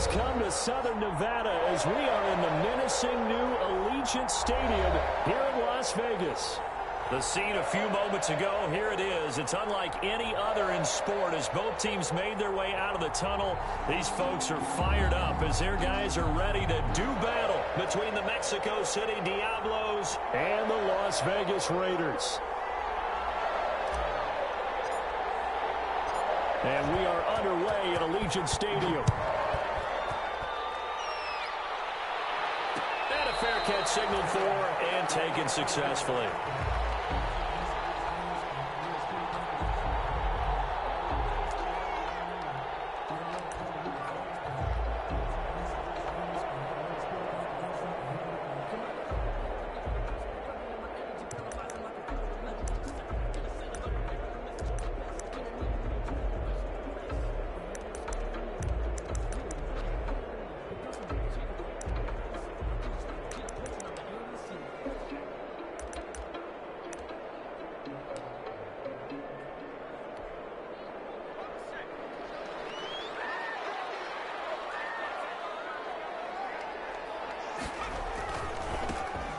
has come to Southern Nevada as we are in the menacing new Allegiant Stadium here in Las Vegas. The scene a few moments ago, here it is. It's unlike any other in sport as both teams made their way out of the tunnel. These folks are fired up as their guys are ready to do battle between the Mexico City Diablos and the Las Vegas Raiders. And we are underway at Allegiant Stadium. And a fair catch signaled for and taken successfully.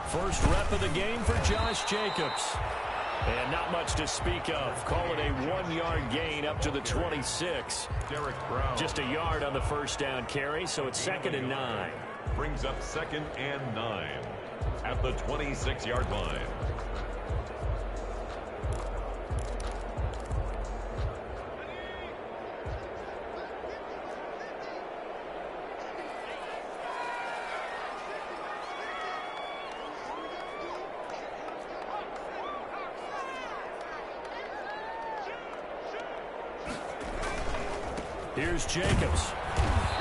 First rep of the game for Josh Jacobs. And not much to speak of. Call it a 1-yard gain up to the 26. Derek Brown. Just a yard on the first down carry, so it's 2nd and 9. Brings up 2nd and 9 at the 26-yard line. Here's Jacobs.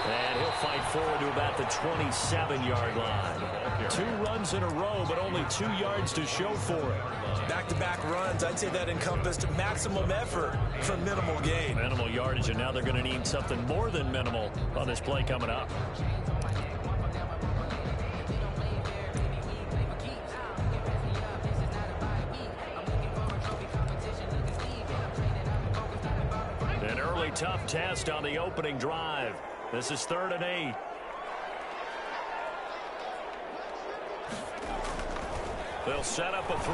And he'll fight forward to about the 27-yard line. 2 runs in a row, but only 2 yards to show for it. Back-to-back runs, I'd say that encompassed maximum effort for minimal gain. Minimal yardage, and now they're going to need something more than minimal on this play coming up. An early tough test on the opening drive. This is 3rd and 8. They'll set up a throw.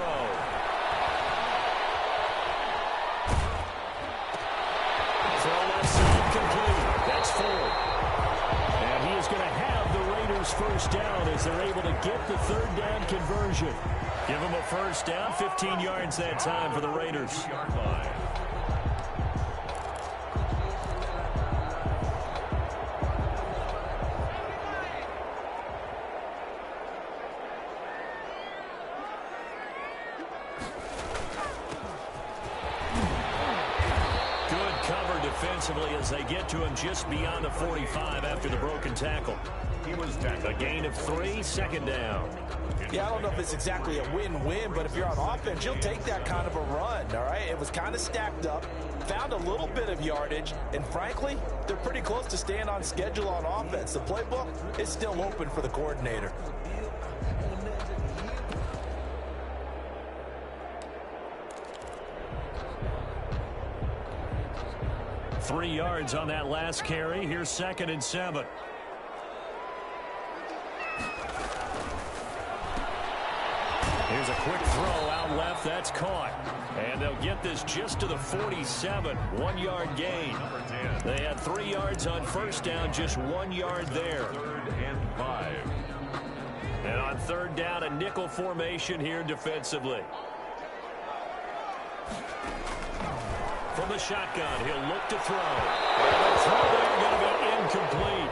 Throw left side complete. That's 4. And he is going to have the Raiders first down as they're able to get the 3rd down conversion. Give them a first down, 15 yards that time for the Raiders. Defensively as they get to him just beyond the 45 after the broken tackle. He was tackled. A gain of 3, 2nd down. Yeah, I don't know if it's exactly a win-win, but if you're on offense, you'll take that kind of a run, all right? It was kind of stacked up, found a little bit of yardage, and frankly, they're pretty close to staying on schedule on offense. The playbook is still open for the coordinator. Three yards on that last carry. Here's 2nd and 7. Here's a quick throw out left. That's caught. And they'll get this just to the 47. 1-yard gain. They had 3 yards on first down, just 1 yard there. 3rd and 5. And on 3rd down, a nickel formation here defensively. From the shotgun, he'll look to throw. And the throw there going to be incomplete.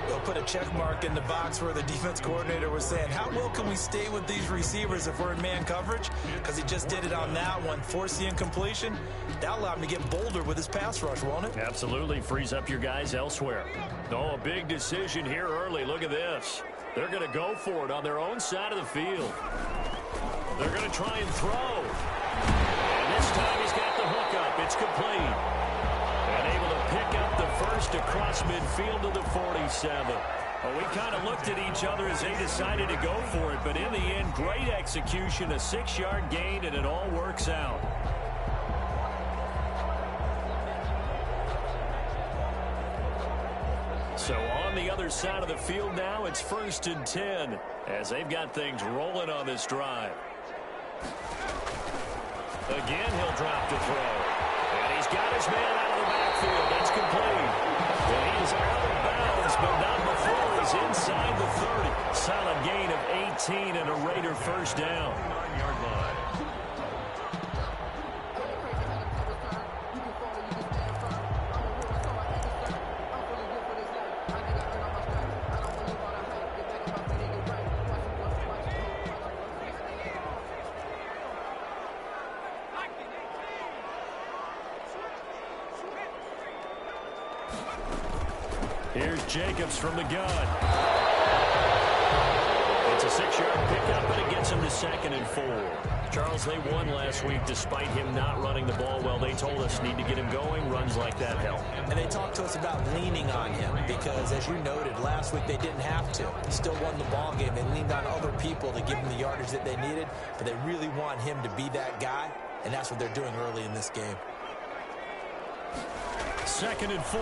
They'll put a check mark in the box where the defense coordinator was saying, how well can we stay with these receivers if we're in man coverage? Because he just did it on that one, forced the incompletion. That'll allow him to get bolder with his pass rush, won't it? Absolutely. Frees up your guys elsewhere. Oh, a big decision here early. Look at this. They're going to go for it on their own side of the field. They're going to try and throw. And this time he's got the hook up. It's complete. And able to pick up the first across midfield to the 47. Well, we kind of looked at each other as they decided to go for it. But in the end, great execution, a 6-yard gain, and it all works out. So on the other other side of the field now. It's 1st and 10 as they've got things rolling on this drive. Again, he'll drop to throw. And he's got his man out of the backfield. That's complete. And he is out of bounds, but not before he's inside the 30. Solid gain of 18 and a Raider first down. 9-yard line. Here's Jacobs from the gun. It's a 6-yard pickup, and it gets him to 2nd and 4. Charles, they won last week despite him not running the ball well. They told us need to get him going. Runs like that help. And they talked to us about leaning on him because, as you noted, last week they didn't have to. He still won the ball game. They leaned on other people to give him the yardage that they needed, but they really want him to be that guy, and that's what they're doing early in this game. 2nd and 4.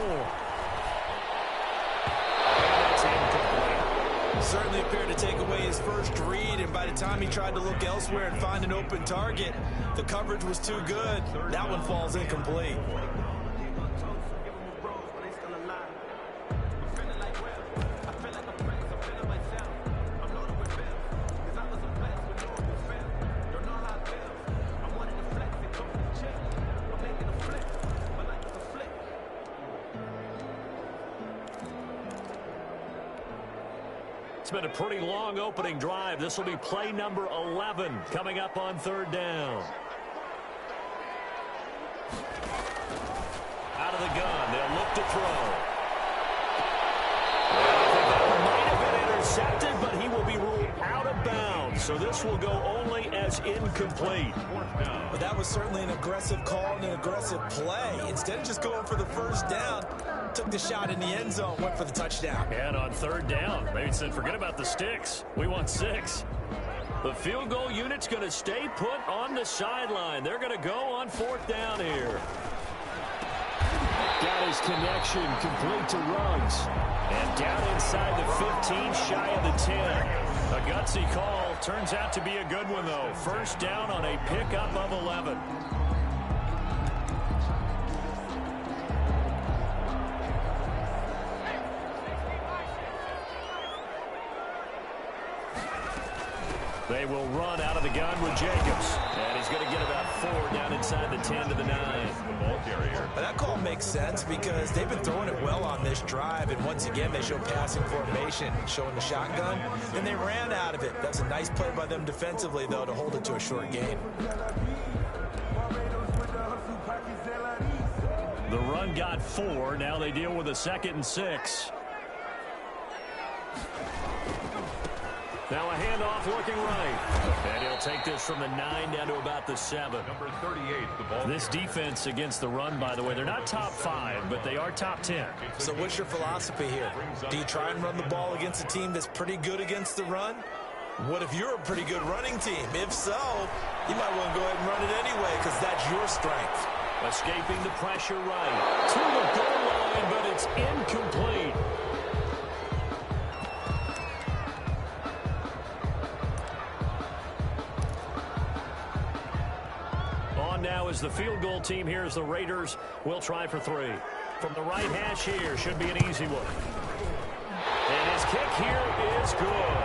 Certainly appeared to take away his first read, and by the time he tried to look elsewhere and find an open target, the coverage was too good. That one falls incomplete. It's been a pretty long opening drive. This will be play number 11 coming up on 3rd down. Out of the gun, they'll look to throw. That might have been intercepted, but he will be ruled out of bounds. So this will go only as incomplete. But that was certainly an aggressive call and an aggressive play. Instead of just going for the first down, took the shot in the end zone, went for the touchdown. And on 3rd down, maybe said, forget about the sticks. We want 6. The field goal unit's going to stay put on the sideline. They're going to go on 4th down here. Got his connection complete to Ruggs. And down inside the 15, shy of the 10. A gutsy call. Turns out to be a good one, though. First down on a pickup of 11. They will run out of the gun with Jacobs. And he's going to get about 4 down inside the 10 to the 9. The ball carrier. That call makes sense because they've been throwing it well on this drive. And once again, they show passing formation, showing the shotgun. And they ran out of it. That's a nice play by them defensively, though, to hold it to a short gain. The run got 4. Now they deal with a 2nd and 6. Now a handoff looking right. And he'll take this from the 9 down to about the 7. Number 38, the ball. This defense against the run, by the way, they're not top 5, but they are top 10. So what's your philosophy here? Do you try and run the ball against a team that's pretty good against the run? What if you're a pretty good running team? If so, you might want to go ahead and run it anyway because that's your strength. Escaping the pressure right. To the goal line, but it's incomplete. Now is the field goal team here as the Raiders will try for 3. From the right hash here, should be an easy one. And his kick here is good.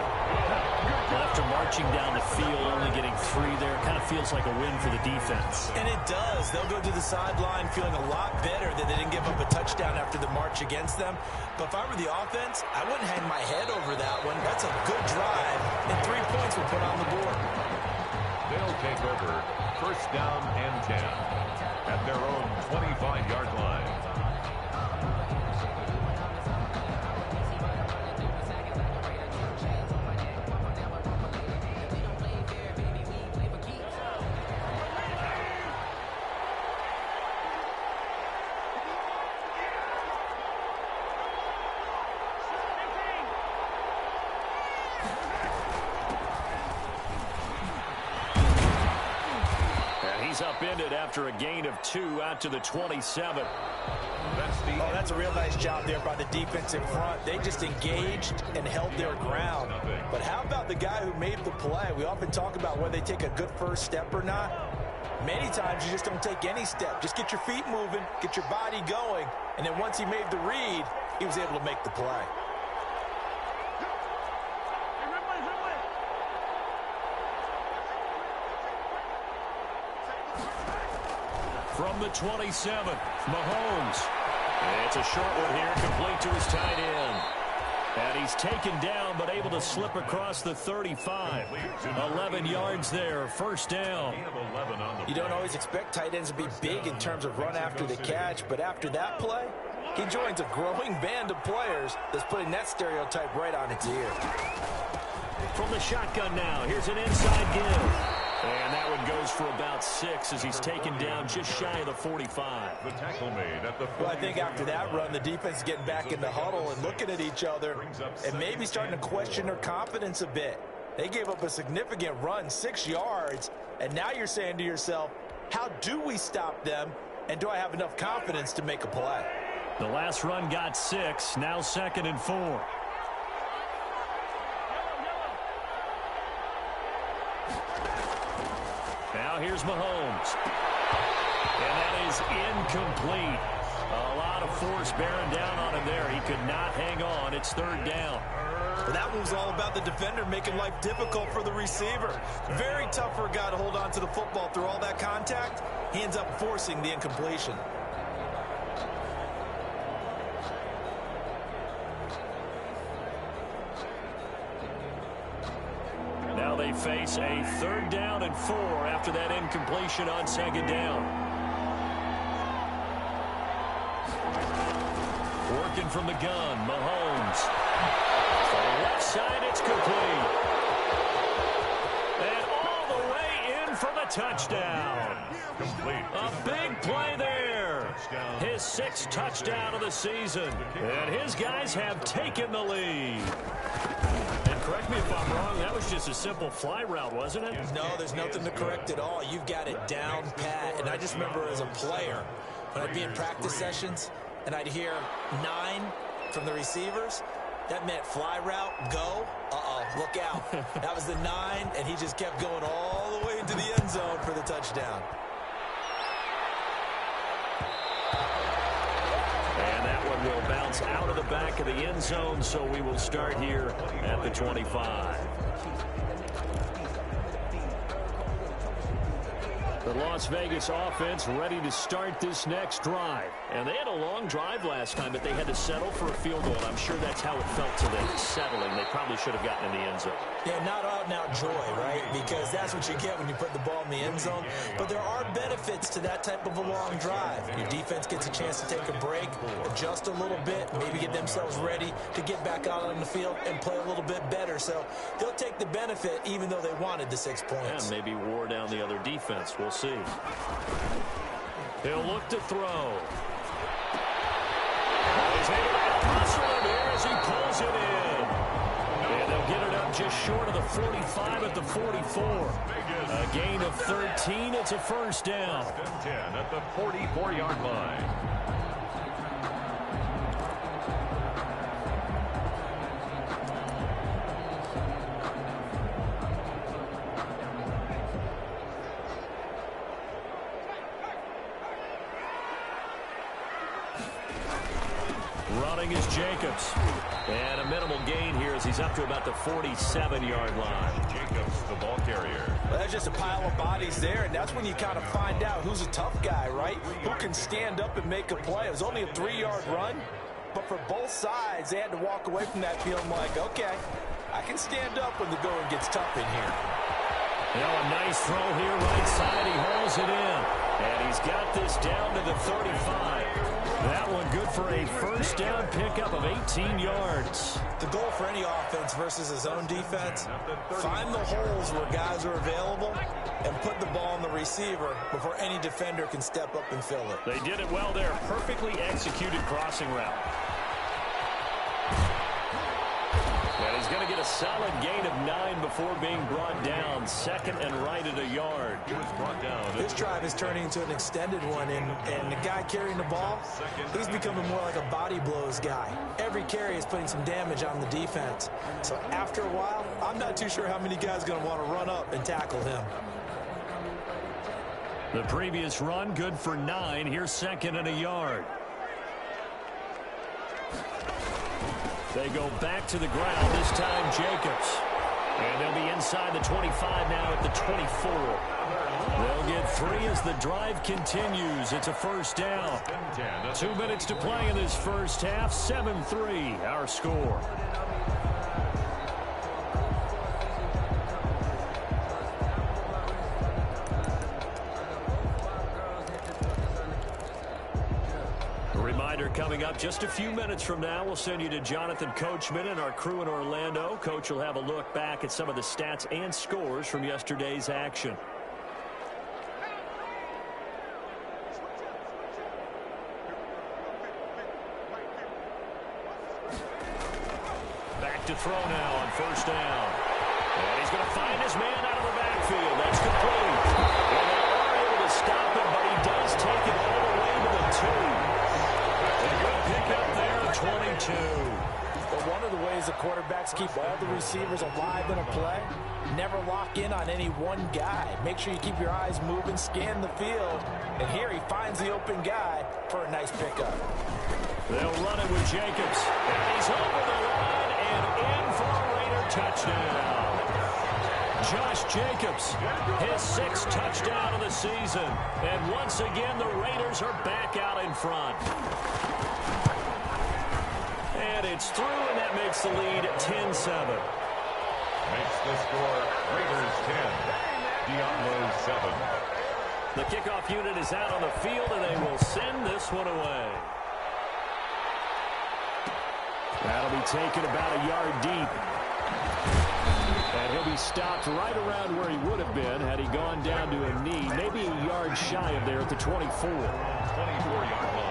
After marching down the field, only getting 3 there, kind of feels like a win for the defense. And it does. They'll go to the sideline feeling a lot better that they didn't give up a touchdown after the march against them. But if I were the offense, I wouldn't hang my head over that one. That's a good drive, and 3 points were put on the board. They'll take over 1st down and 10 at their own 25-yard line. He's upended after a gain of 2 out to the 27. That's the Oh, that's a real nice job there by the defensive front. They just engaged and held their ground. But how about the guy who made the play? We often talk about whether they take a good first step or not. Many times you just don't take any step. Just get your feet moving, get your body going, and then once he made the read, he was able to make the play. From the 27th, Mahomes. It's a short one here, complete to his tight end. And he's taken down, but able to slip across the 35. 11 yards there, first down. You don't always expect tight ends to be big in terms of run after the catch, but after that play, he joins a growing band of players that's putting that stereotype right on its ear. From the shotgun now, here's an inside give. And that one goes for about 6 as he's taken down just shy of the 45. The tackle made at the 40. Well, I think after that run, the defense is getting back in the huddle and looking at each other and maybe starting to question their confidence a bit. They gave up a significant run, 6 yards, and now you're saying to yourself, how do we stop them, and do I have enough confidence to make a play? The last run got 6, now 2nd and 4. Now here's Mahomes. And that is incomplete. A lot of force bearing down on him there. He could not hang on. It's 3rd down. Well, that was all about the defender making life difficult for the receiver. Very tough for a guy to hold on to the football through all that contact. He ends up forcing the incompletion. Now they face a 3rd down and 4 after that incompletion on 2nd down. Working from the gun, Mahomes. To the left side, it's complete. And all the way in for the touchdown. Complete. A big play there. His 6th touchdown of the season. And his guys have taken the lead. Correct me if I'm wrong, that was just a simple fly route, wasn't it? No, there's nothing to correct at all. You've got it down pat. And I just remember as a player, when I'd be in practice sessions, and I'd hear 9 from the receivers, that meant fly route, go, look out. That was the 9, and he just kept going all the way into the end zone for the touchdown. And that one will bounce out of the back of the end zone, so we will start here at the 25. The Las Vegas offense ready to start this next drive. And they had a long drive last time, but they had to settle for a field goal. And I'm sure that's how it felt to them, settling. They probably should have gotten in the end zone. Yeah, not out-and-out joy, right? Because that's what you get when you put the ball in the end zone. But there are benefits to that type of a long drive. Your defense gets a chance to take a break, adjust a little bit, maybe get themselves ready to get back out on the field and play a little bit better. So they'll take the benefit even though they wanted the 6 points. And maybe wore down the other defense. We'll see. He'll look to throw. He's able to hustle him here as he pulls it in. And they'll get it up just short of the 45 at the 44. A gain of 13. It's a first down. 10 at the 44-yard line. Running is Jacobs. And a minimal gain here as he's up to about the 47-yard line. Jacobs, the ball carrier. Well, there's just a pile of bodies there, and that's when you kind of find out who's a tough guy, right? Who can stand up and make a play. It was only a 3-yard run, but for both sides, they had to walk away from that feeling like, okay, I can stand up when the going gets tough in here. Now a nice throw here right side. He hauls it in. And he's got this down to the 35. That one good for a first down pickup of 18 yards. The goal for any offense versus his own defense, find the holes where guys are available and put the ball on the receiver before any defender can step up and fill it. They did it well there. Perfectly executed crossing route. And he's going to get a a solid gain of 9 before being brought down. Second and right at a yard. He was brought down. This drive is turning into an extended one, and the guy carrying the ball, he's becoming more like a body blows guy. Every carry is putting some damage on the defense. So after a while, I'm not too sure how many guys are going to want to run up and tackle him. The previous run, good for 9. Here's second and a yard. They go back to the ground, this time Jacobs. And they'll be inside the 25 now at the 24. They'll get 3 as the drive continues. It's a first down. 2 minutes to play in this first half. 7-3, our score. Coming up just a few minutes from now, we'll send you to Jonathan Coachman and our crew in Orlando. Coach will have a look back at some of the stats and scores from yesterday's action. Back to throw now on first down. And he's going to find his man out of the backfield. That's complete. And they are able to stop him, but he does take it all the way to the 2. Pick up there at 22. But one of the ways the quarterbacks keep all the receivers alive in a play, never lock in on any one guy. Make sure you keep your eyes moving, scan the field. And here he finds the open guy for a nice pickup. They'll run it with Jacobs. And he's over the line and in for a Raider touchdown. Josh Jacobs, his 6th touchdown of the season. And once again, the Raiders are back out in front. And it's through, and that makes the lead 10-7. Makes the score Raiders 10, Diablo 7. The kickoff unit is out on the field, and they will send this one away. That'll be taken about a yard deep. And he'll be stopped right around where he would have been had he gone down to a knee, maybe a yard shy of there at the 24. 24-yard line.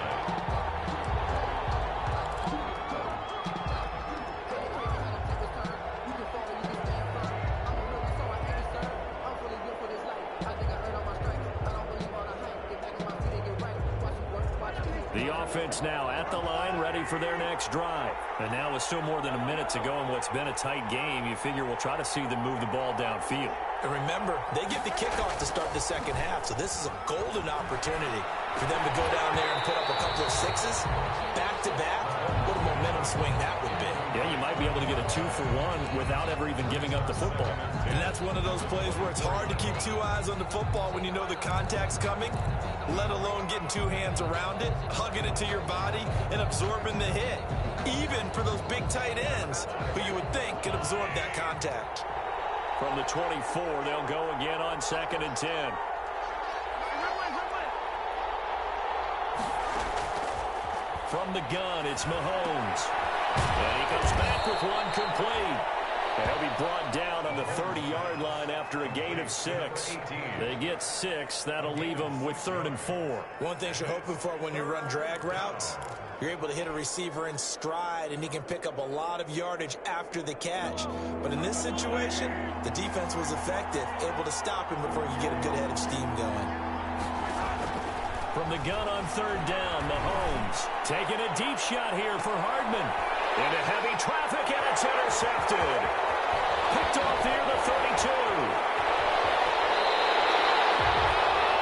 The offense now at the line, ready for their next drive. And now with still more than a minute to go in what's been a tight game, you figure we'll try to see them move the ball downfield. And remember, they get the kickoff to start the second half, so this is a golden opportunity for them to go down there and put up a couple of 6s, back-to-back. What a momentum swing that would be. Yeah, you might be able to get a 2-for-1 without ever even giving up the football. And that's one of those plays where it's hard to keep 2 eyes on the football when you know the contact's coming, let alone getting 2 hands around it, hugging it to your body, and absorbing the hit. Even for those big tight ends who you would think could absorb that contact. From the 24, they'll go again on 2nd and 10. From the gun, it's Mahomes. And he comes back with one complete. And he'll be brought down on the 30-yard line after a gain of 6. They get 6. That'll leave them with 3rd and 4. One thing you're hoping for when you run drag routes, you're able to hit a receiver in stride, and he can pick up a lot of yardage after the catch. But in this situation, the defense was effective, able to stop him before you get a good head of steam going. From the gun on 3rd down, Mahomes taking a deep shot here for Hardman. Into heavy traffic, and it's intercepted. Picked off here, the 32.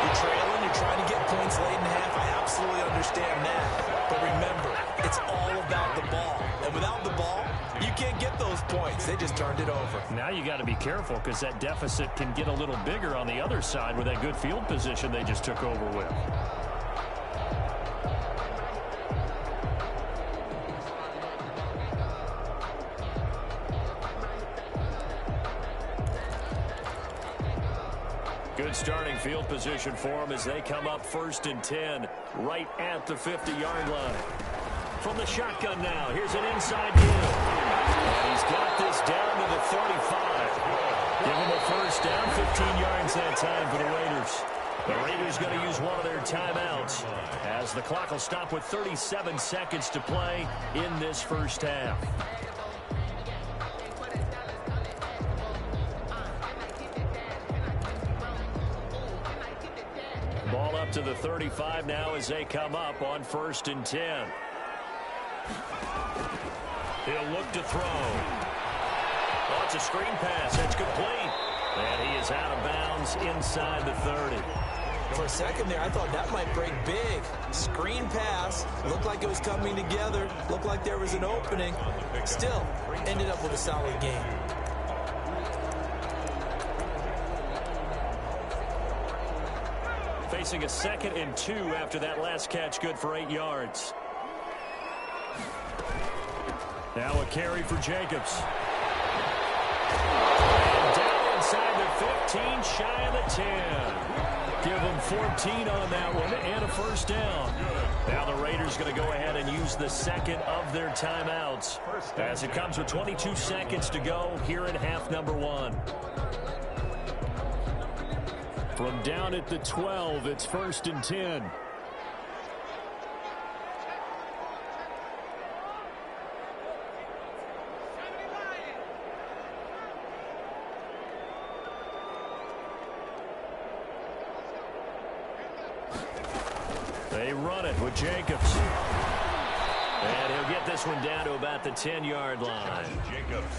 You're trailing, you're trying to get points late in the half. I absolutely understand that. But remember, it's all about the ball. And without the ball, you can't get those points. They just turned it over. Now you got to be careful because that deficit can get a little bigger on the other side with that good field position they just took over with. Good starting field position for them as they come up 1st and 10 right at the 50-yard line. From the shotgun now, here's an inside deal. And he's got this down to the 35. Give him a first down, 15 yards that time for the Raiders. The Raiders going to use one of their timeouts as the clock will stop with 37 seconds to play in this first half. out to the 35 now as they come up on 1st and 10. He'll look to throw. Oh, it's a screen pass. It's complete. And he is out of bounds inside the 30. For a second there, I thought that might break big. Screen pass. Looked like it was coming together. Looked like there was an opening. Still, ended up with a solid game. Facing a 2nd and 2 after that last catch, good for 8 yards. Now a carry for Jacobs. And down inside the 15, shy of the 10. Give them 14 on that one and a first down. Now the Raiders going to go ahead and use the 2nd of their timeouts as it comes with 22 seconds to go here in half number 1. From down at the 12, it's 1st and 10. They run it with Jacobs. And he'll get this one down to about the 10-yard line.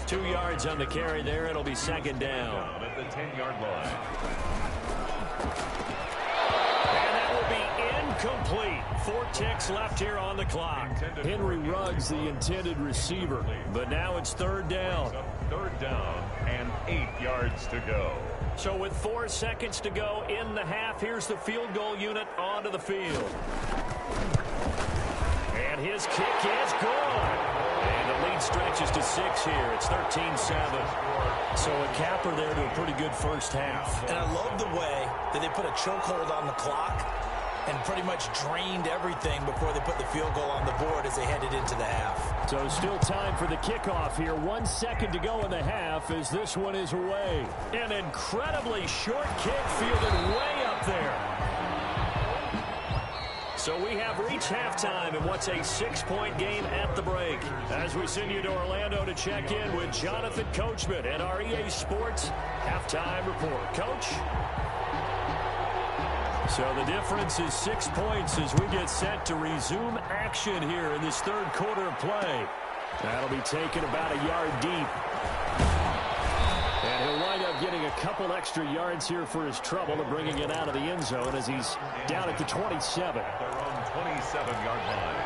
2 yards on the carry there. It'll be 2nd down. At the 10-yard line. And that will be incomplete. 4 ticks left here on the clock. Henry Ruggs, the intended receiver. But now it's 3rd down. 3rd down and 8 yards to go. So with 4 seconds to go in the half, here's the field goal unit onto the field. And his kick is good. And the lead stretches to 6 here. It's 13-7. So a capper there to a pretty good first half. And I love the way that they put a chokehold on the clock and pretty much drained everything before they put the field goal on the board as they headed into the half. So still time for the kickoff here. 1 second to go in the half as this one is away. An incredibly short kick fielded way up there. So we have reached halftime in what's a 6-point game at the break. As we send you to Orlando to check in with Jonathan Coachman at our EA Sports Halftime Report. Coach? So the difference is 6 points as we get set to resume action here in this 3rd quarter of play. That'll be taken about a yard deep. And he'll wind up getting a couple extra yards here for his trouble to bringing it out of the end zone as he's down at the 27. At their own 27-yard line.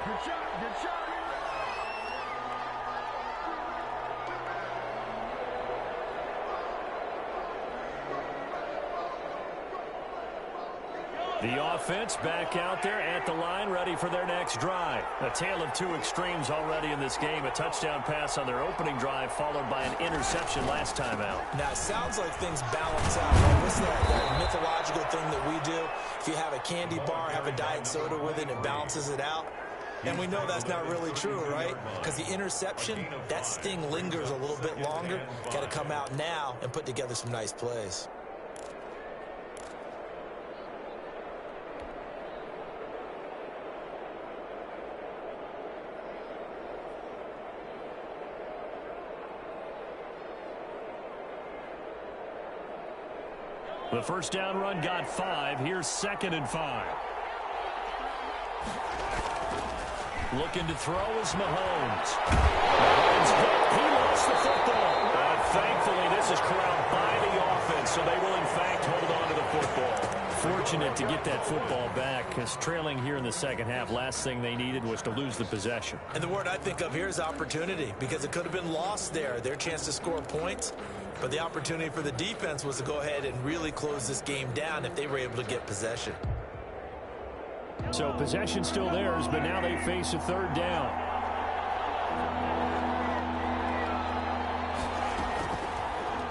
Good shot, good shot. The offense back out there at the line, ready for their next drive. A tale of 2 extremes already in this game. A touchdown pass on their opening drive, followed by an interception last time out. Now, it sounds like things balance out. Right? What's that mythological thing that we do? If you have a candy bar, have a diet soda with it, it balances it out. And we know that's not really true, right? Because the interception, that sting lingers a little bit longer. Got to come out now and put together some nice plays. The first down run got 5. Here's 2nd and 5. Looking to throw is Mahomes. Mahomes hit. He lost the football. Thankfully, this is corralled by the offense, so they will, in fact, hold on to the football. Fortunate to get that football back, because trailing here in the second half, last thing they needed was to lose the possession. And the word I think of here is opportunity, because it could have been lost there, their chance to score points. But the opportunity for the defense was to go ahead and really close this game down if they were able to get possession. So possession still theirs, but now they face a 3rd down.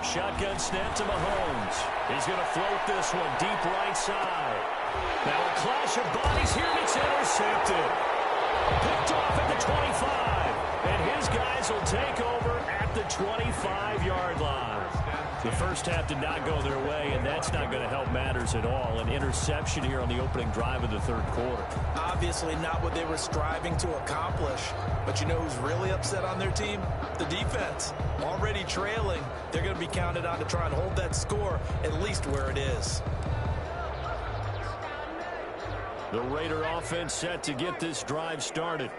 Shotgun snap to Mahomes. He's going to float this one deep right side. Now a clash of bodies here, and it's intercepted. Picked off at the 25. And his guys will take over at the 25-yard line. The first half did not go their way, and that's not going to help matters at all. An interception here on the opening drive of the 3rd quarter. Obviously not what they were striving to accomplish. But you know who's really upset on their team? The defense. Already trailing. They're going to be counted on to try and hold that score at least where it is. The Raider offense set to get this drive started.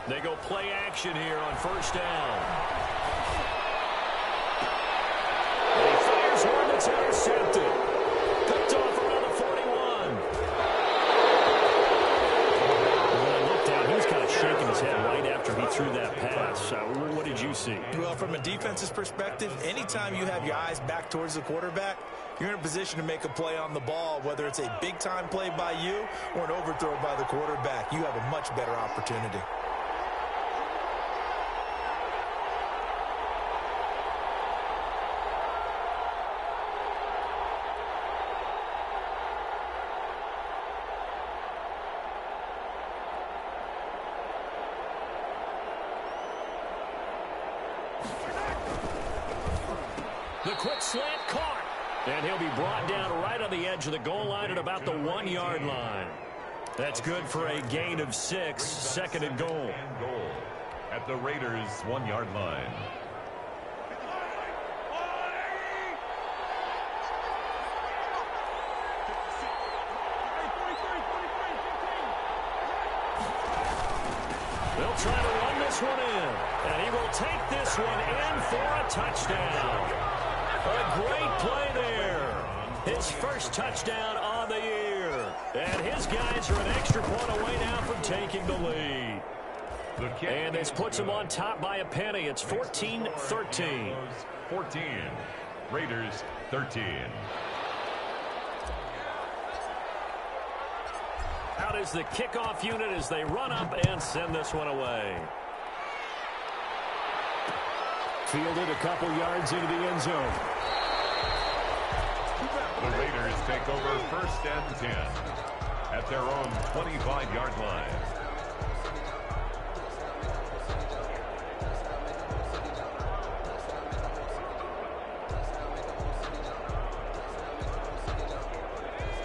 They go play action here on first down. And he fires one that's intercepted. Picked off around the 41. When I looked down, he was kind of shaking his head right after he threw that pass. What did you see? Well, from a defense's perspective, anytime you have your eyes back towards the quarterback, you're in a position to make a play on the ball, whether it's a big-time play by you or an overthrow by the quarterback. You have a much better opportunity. The quick slant caught. And he'll be brought down right on the edge of the goal line at about the 1-yard line. That's good for a gain of 6, second and goal. At the Raiders' 1-yard line. They'll try to run this one in. And he will take this one in for a touchdown. A great play there. His first touchdown on the year. And his guys are an extra point away now from taking the lead. And this puts him on top by a penny. It's 14-13. 14. Raiders 13. Out is the kickoff unit as they run up and send this one away. Fielded a couple yards into the end zone. The Raiders take over first and 10 at their own 25-yard line.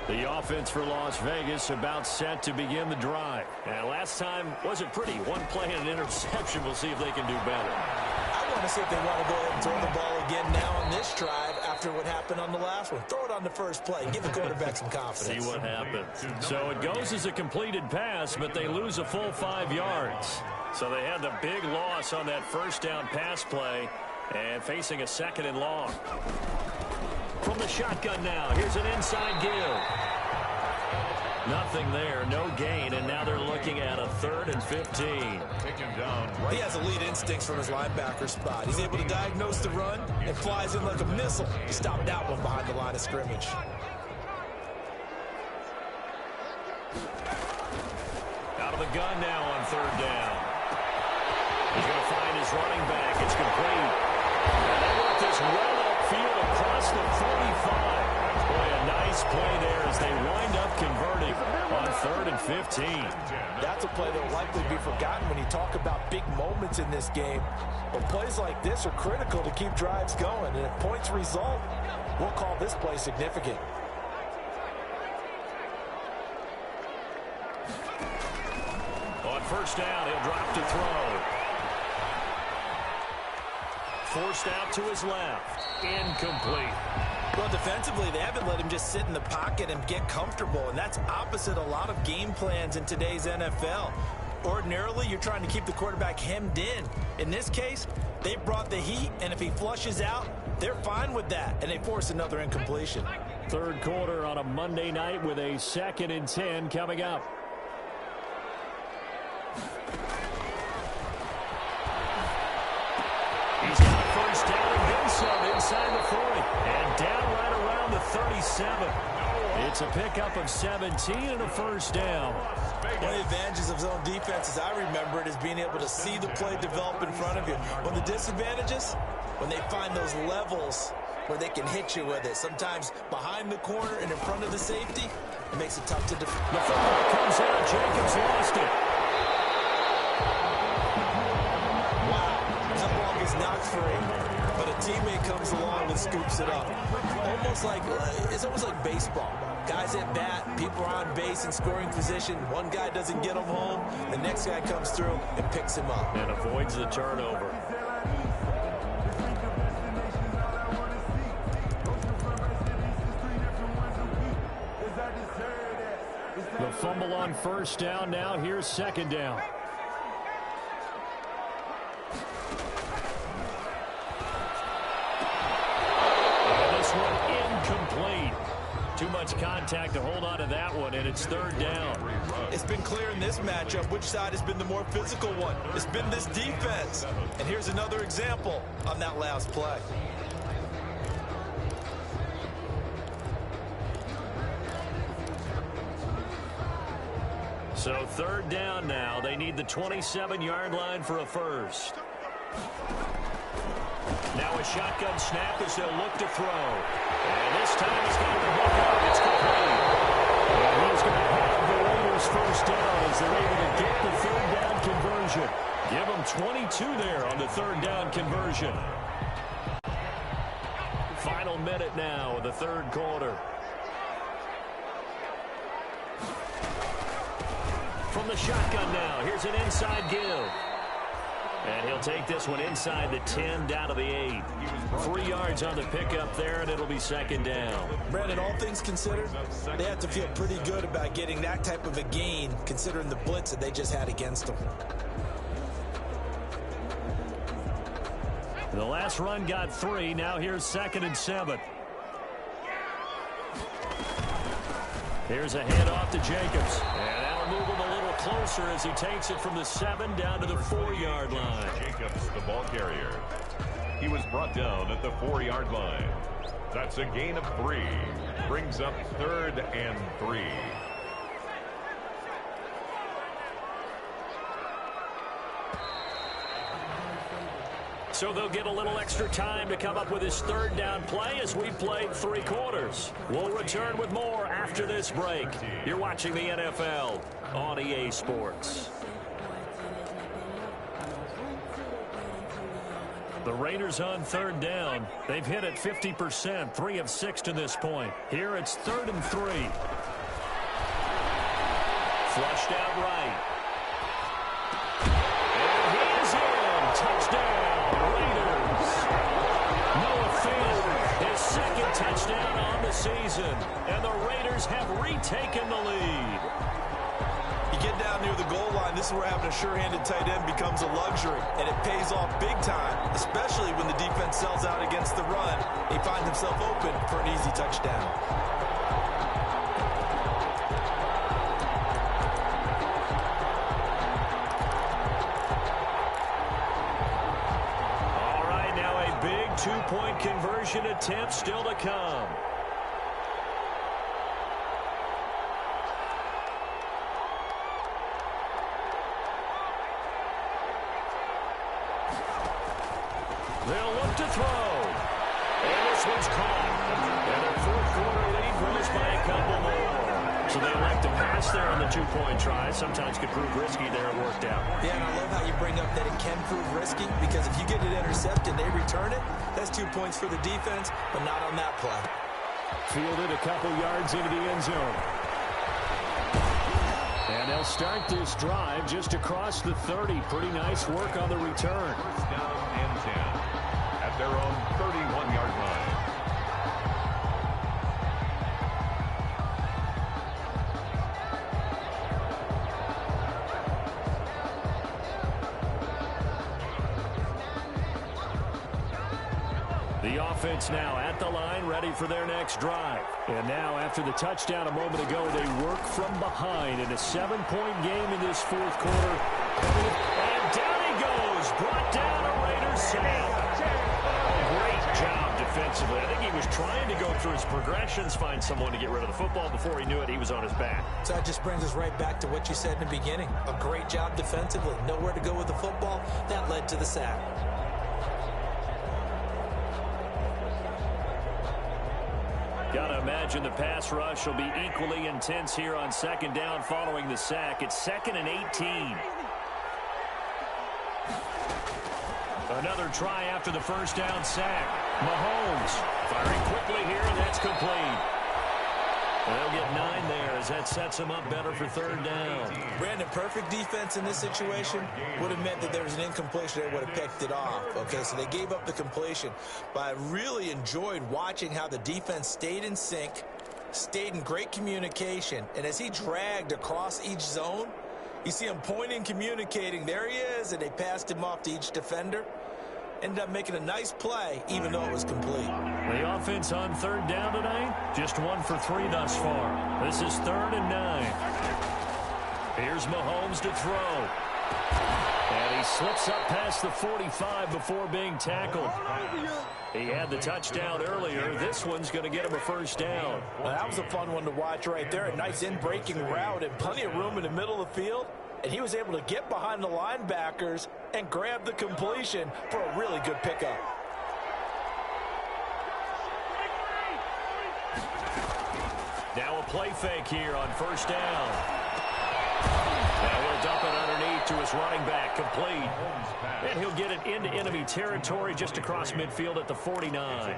The offense for Las Vegas about set to begin the drive. And last time wasn't pretty. One play and an interception. We'll see if they can do better. I want to see if they want to go ahead and throw the ball again now on this drive after what happened on the last one. Throw it on the first play and give the quarterback some confidence. See what happens. So it goes as a completed pass, but they lose a full 5 yards. So they had the big loss on that first down pass play and facing a second and long. From the shotgun now, here's an inside give. Nothing there, no gain, and now they're looking at a 3rd and 15. He has elite instincts from his linebacker spot. He's able to diagnose the run and flies in like a missile to stop that one behind the line of scrimmage. Out of the gun now on 3rd down. He's going to find his running back. It's complete. And they work this well upfield across the 45. Boy, a nice play there as they wind up converting on 3rd and 15. That's a play that will likely be forgotten when you talk about big moments in this game. But plays like this are critical to keep drives going. And if points result, we'll call this play significant. On first down, he'll drop to throw. Forced out to his left. Incomplete. Well, defensively, they haven't let him just sit in the pocket and get comfortable, and that's opposite a lot of game plans in today's NFL. Ordinarily, you're trying to keep the quarterback hemmed in. In this case, they brought the heat, and if he flushes out, they're fine with that, and they force another incompletion. 3rd quarter on a Monday night with a 2nd and 10 coming up. He's got a first down and then some inside the 40. And down right around the 37. It's a pickup of 17 and a first down. One of the advantages of zone defense, as I remember it, is being able to see the play develop in front of you. One of the disadvantages, when they find those levels where they can hit you with it. Sometimes behind the corner and in front of the safety, it makes it tough to defend. The football comes out. Jacobs lost it. Is knocked free, but a teammate comes along and scoops it up. It's almost like baseball. Guys at bat, people are on base in scoring position. One guy doesn't get him home, the next guy comes through and picks him up. And avoids the turnover. fumble on first down. Now here's second down. And this one incomplete. Too much contact to hold on to that one, and it's third down. It's been clear in this matchup which side has been the more physical one. It's been this defense. And here's another example on that last play. So third down now. They need the 27-yard line for a first. Now a shotgun snap as they'll look to throw. And this time he's got the hook up. It's complete. And he's going to have the Raiders first down as they're able to get the third down conversion. Give them 22 there on the third down conversion. Final minute now in the third quarter. From the shotgun now, here's an inside give. And he'll take this one inside the 10, down to the 8. 3 yards on the pickup there, and it'll be second down. Brandon, all things considered, they have to feel pretty good about getting that type of a gain, considering the blitz that they just had against them. The last run got 3. Now here's 2nd and 7. Here's a handoff to Jacobs. And that'll move him a little closer as he takes it from the 7 down to the 4-yard line. Jacobs, the ball carrier. He was brought down at the 4-yard line. That's a gain of 3. Brings up 3rd and 3. So they'll get a little extra time to come up with his third down play as we played 3 quarters. We'll return with more after this break. You're watching the NFL on EA Sports. The Raiders on third down. They've hit it 50%, 3 of 6 to this point. Here it's 3rd and 3. Flushed out right. And he is in. Touchdown. His 2nd touchdown on the season, and the Raiders have retaken the lead. You get down near the goal line, this is where having a sure-handed tight end becomes a luxury, and it pays off big time, especially when the defense sells out against the run. He finds himself open for an easy touchdown. Two-point conversion attempt still to come. They'll look to throw. And this one's caught. And their fourth quarter lead grows by a couple more. So they like to pass there on the two-point try. Sometimes could prove risky there. It worked out. Yeah, and I love how you bring up that it can prove risky, because if you get it intercepted, they return it. That's 2 points for the defense, but not on that play. Fielded a couple yards into the end zone. And they'll start this drive just across the 30. Pretty nice work on the return. First down and 10 at their own 31-yard line. The offense now at the line, ready for their next drive. And now, after the touchdown a moment ago, they work from behind in a 7-point game in this fourth quarter. And down he goes, brought down a Raiders sack. Great job defensively. I think he was trying to go through his progressions, find someone to get rid of the football. Before he knew it, he was on his back. So that just brings us right back to what you said in the beginning. A great job defensively. Nowhere to go with the football. That led to the sack. Gotta imagine the pass rush will be equally intense here on second down following the sack. It's 2nd and 18. Another try after the first down sack. Mahomes firing quickly here, and that's complete. They'll get 9 there as that sets them up better for third down. Brandon, perfect defense in this situation would have meant that there was an incompletion. They would have picked it off. Okay, so they gave up the completion. But I really enjoyed watching how the defense stayed in sync, stayed in great communication, and as he dragged across each zone, you see him pointing, communicating. There he is, and they passed him off to each defender. Ended up making a nice play, even though it was complete. The offense on third down tonight, just 1 for 3 thus far. This is 3rd and 9. Here's Mahomes to throw. And he slips up past the 45 before being tackled. He had the touchdown earlier. This one's going to get him a first down. Well, that was a fun one to watch right there. A nice in-breaking route and plenty of room in the middle of the field. And he was able to get behind the linebackers and grab the completion for a really good pickup. Now a play fake here on first down. Now he'll dump it underneath to his running back, complete. And he'll get it into enemy territory just across midfield at the 49.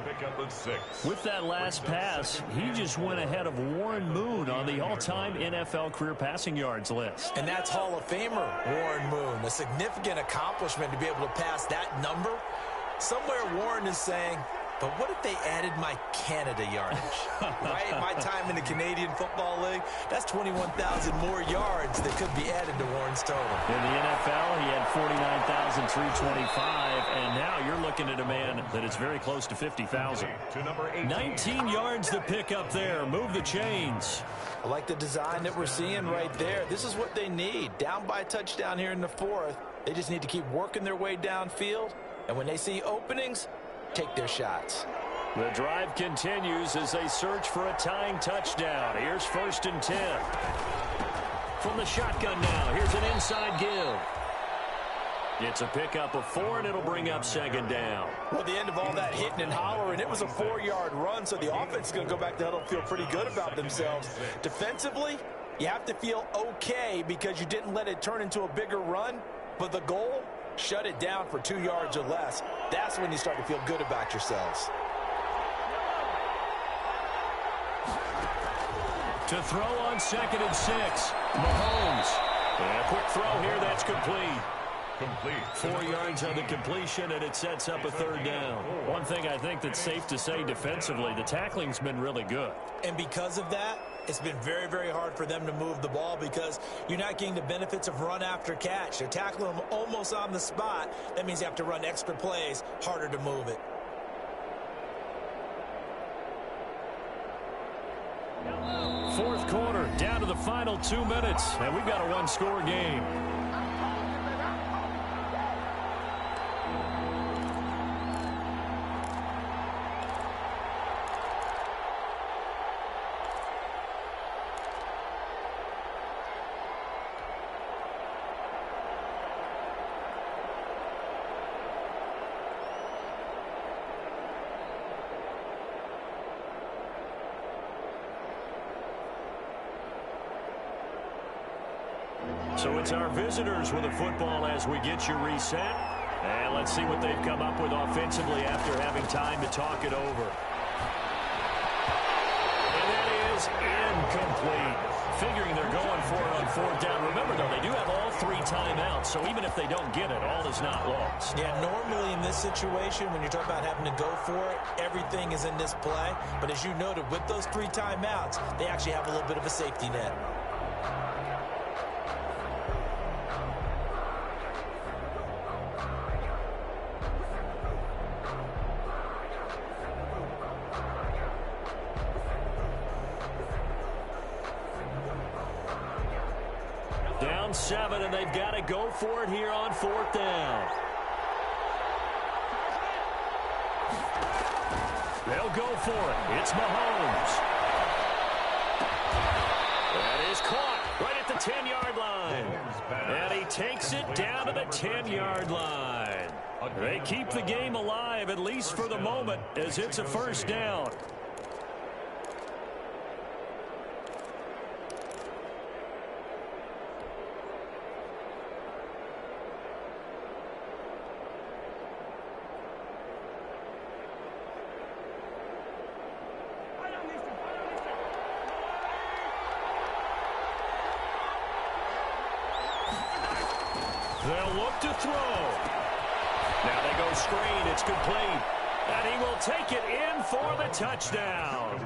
With that last pass, he just went ahead of Warren Moon on the all-time NFL career passing yards list. And that's Hall of Famer Warren Moon. A significant accomplishment to be able to pass that number. Somewhere Warren is saying, but what if they added my Canada yardage? Right? My time in the Canadian Football League, that's 21,000 more yards that could be added to Warren's total. In the NFL, he had 49,325, and now you're looking at a man that is very close to 50,000. 19 yards to pick up there. Move the chains. I like the design that we're seeing right there. This is what they need. Down by a touchdown here in the 4th. They just need to keep working their way downfield, and when they see openings, take their shots. The drive continues as they search for a tying touchdown. Here's 1st and 10. From the shotgun now, here's an inside give. It's a pickup of 4, and it'll bring up 2nd down. Well, the end of all that hitting and hollering, it was a 4-yard run, so the offense is going to go back to huddle and feel pretty good about themselves. Defensively, you have to feel okay because you didn't let it turn into a bigger run, but the goal, shut it down for 2 yards or less. That's when you start to feel good about yourselves. To throw on 2nd and 6. Mahomes. And a quick throw here, that's complete. 4 yards on the completion, and it sets up a 3rd down. One thing I think that's safe to say defensively, the tackling's been really good. And because of that, it's been very, very hard for them to move the ball because you're not getting the benefits of run after catch. They're tackling them almost on the spot. That means you have to run extra plays, harder to move it. Fourth quarter, down to the final 2 minutes, and we've got a one-score game. So it's our visitors with the football as we get you reset. And let's see what they've come up with offensively after having time to talk it over. And that is incomplete. Figuring they're going for it on 4th down. Remember, though, they do have all 3 timeouts, so even if they don't get it, all is not lost. Yeah, normally in this situation, when you're talking about having to go for it, everything is in this play. But as you noted, with those 3 timeouts, they actually have a little bit of a safety net. Down 7, and they've got to go for it here on 4th down. They'll go for it. It's Mahomes. That is caught right at the 10-yard line. And he takes it down to the 10-yard line. They keep the game alive, at least for the moment, as it's a 1st down. They'll look to throw. Now they go screen. It's complete. And he will take it in for the touchdown.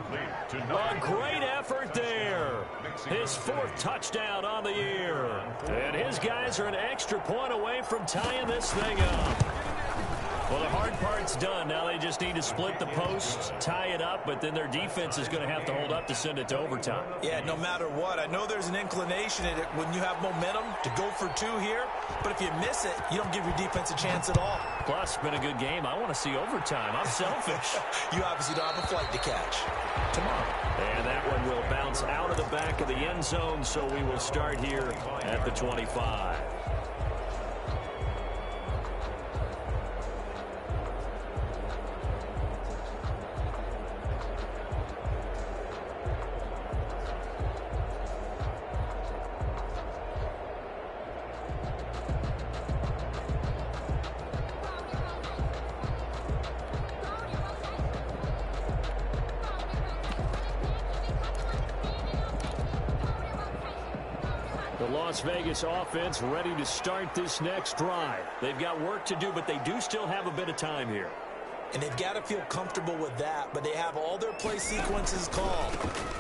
A great effort there. His 4th touchdown on the year. And his guys are an extra point away from tying this thing up. Well, the hard part's done. Now they just need to split the posts, tie it up, but then their defense is going to have to hold up to send it to overtime. Yeah, no matter what. I know there's an inclination in it when you have momentum to go for 2 here, but if you miss it, you don't give your defense a chance at all. Plus, it's been a good game. I want to see overtime. I'm selfish. You obviously don't have a flight to catch. Tomorrow. And that one will bounce out of the back of the end zone, so we will start here at the 25. The Las Vegas offense ready to start this next drive. They've got work to do, but they do still have a bit of time here. And they've got to feel comfortable with that, but they have all their play sequences called.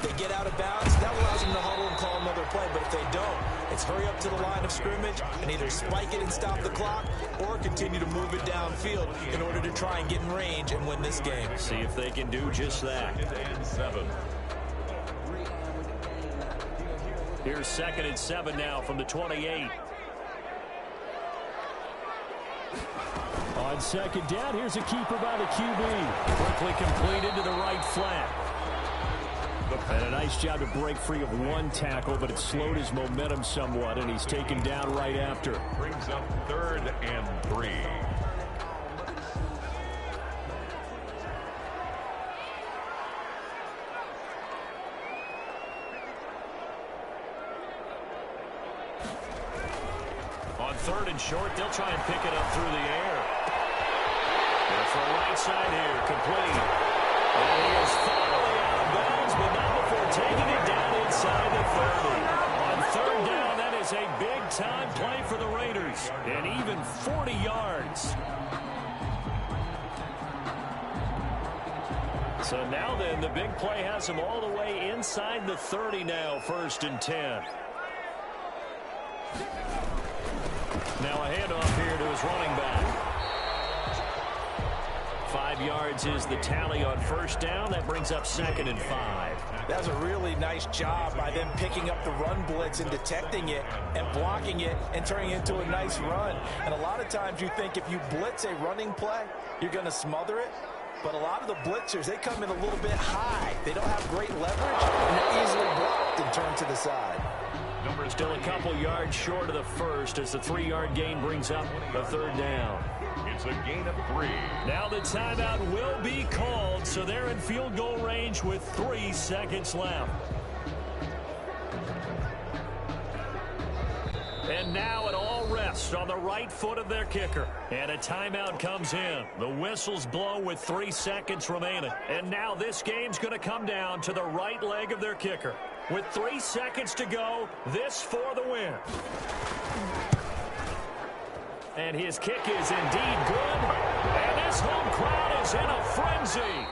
They get out of bounds, that allows them to huddle and call another play, but if they don't, it's hurry up to the line of scrimmage and either spike it and stop the clock or continue to move it downfield in order to try and get in range and win this game. See if they can do just that. 2nd and 7. Here's 2nd and 7 now from the 28. On 2nd down, here's a keeper by the QB. Quickly completed to the right flat. And a nice job to break free of 1 tackle, but it slowed his momentum somewhat, and he's taken down right after. Brings up 3rd and 3. On 3rd and short, they'll try and pick it up through the air. And for the right side here, complete. And he is finally out of bounds, but not before taking it down inside the 30. On 3rd down, that is a big-time play for the Raiders. And even 40 yards. So now then, the big play has him all the way inside the 30 now, 1st and 10. Now a handoff here to his running back. 5 yards is the tally on 1st down. That brings up 2nd and 5. That's a really nice job by them picking up the run blitz and detecting it and blocking it and turning it into a nice run. And a lot of times you think if you blitz a running play, you're going to smother it. But a lot of the blitzers, they come in a little bit high. They don't have great leverage, and they're easily blocked and turned to the side. Still a couple yards short of the 1st as the 3-yard gain brings up the 3rd down. It's a gain of 3. Now the timeout will be called, so they're in field goal range with 3 seconds left. And now it all rests on the right foot of their kicker. And a timeout comes in. The whistles blow with 3 seconds remaining. And now this game's going to come down to the right leg of their kicker. With 3 seconds to go, this for the win. And his kick is indeed good. And this home crowd is in a frenzy.